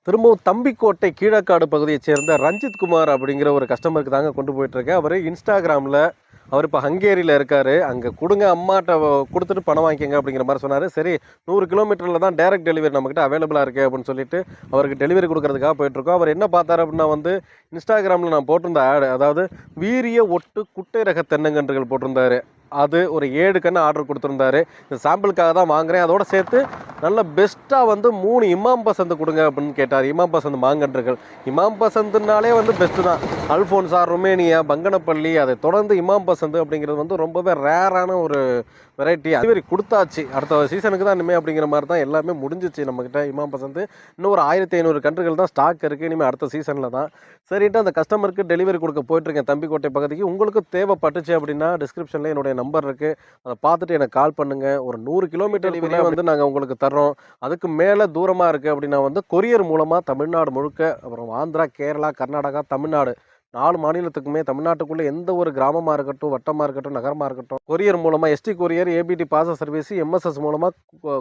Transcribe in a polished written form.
திரும்பவும் தம்பிக்கோட்டை கீழக்காடு பகுதியைச் சேர்ந்த ரஞ்சித் குமார் அப்படிங்கிற ஒரு கஸ்டமருக்கு தாங்க கொண்டு போயிட்டுருக்கேன். அவர் இன்ஸ்டாகிராமில் அவர் இப்போ ஹங்கேரியில் இருக்கார். அங்கே கொடுங்க அம்மாட்ட கொடுத்துட்டு பணம் வாங்கிக்கங்க அப்படிங்கிற மாதிரி சொன்னார். சரி 100 கிலோமீட்டரில் தான் டேரக்ட் டெலிவரி நம்மக்கிட்ட அவைலபிளாக இருக்குது அப்படின்னு சொல்லிட்டு அவருக்கு டெலிவரி கொடுக்கறதுக்காக போயிட்டுருக்கோம். அவர் என்ன பார்த்தாரு அப்படின்னா இன்ஸ்டாகிராமில் நான் போட்டிருந்த ஆடு, அதாவது வீரிய ஒட்டு குட்டை ரக தென்னங்கன்றுகள் போட்டிருந்தாரு. அது ஒரு 7 கன்று ஆர்டர் கொடுத்துருந்தாரு. இந்த சாம்பிளுக்காக தான் வாங்குகிறேன், அதோட சேர்த்து நல்ல பெஸ்ட்டாக 3 இமாம் பசந்த் கொடுங்க அப்படின்னு கேட்டார். இமாம் பசந்த் மாங்கன்றுகள். இமாம் பசந்துனாலே பெஸ்ட்டு தான். அல்ஃபோன்சா, ரொமேனியா, பங்கனப்பள்ளி, அதை தொடர்ந்து இமாம் பசந்த் அப்படிங்கிறது ரொம்பவே ரேரான ஒரு வெரைட்டி. டெலிவரி கொடுத்தாச்சு, அடுத்த சீசனுக்கு தான் இனிமேல் அப்படிங்கிற மாதிரி தான் எல்லாமே முடிஞ்சிச்சு நம்மக்கிட்ட. இமாம் பசந்த் இன்னும் ஒரு 1500 கன்றுகள் தான் ஸ்டாக் இருக்குது. இனிமேல் அடுத்த சீசனில் தான் சரின்ட்டு அந்த கஸ்டமருக்கு டெலிவரி கொடுக்க போயிட்டுருக்கேன் தம்பிக்கோட்டை பகுதிக்கு. உங்களுக்கு தேவைப்பட்டுச்சு அப்படின்னா டிஸ்கிரிப்ஷனில் என்னுடைய நம்பர் இருக்குது, அதை பார்த்துட்டு எனக்கு கால் பண்ணுங்கள். ஒரு 100 கிலோமீட்டர் டெலிவரியே நாங்கள் உங்களுக்கு தர்றோம். அதுக்கு மேலே தூரமாக இருக்குது அப்படின்னா கொரியர் மூலமாக தமிழ்நாடு முழுக்க, அப்புறம் ஆந்திரா, கேரளா, கர்நாடகா, தமிழ்நாடு 4 மாநிலத்துக்குமே, தமிழ்நாட்டுக்குள்ளே எந்த ஒரு கிராமமாக இருக்கட்டும், வட்டமாக இருக்கட்டும், நகரமாக இருக்கட்டும், கொரியர் மூலமாக ST courier, ABT parcel service, MSS மூலமாக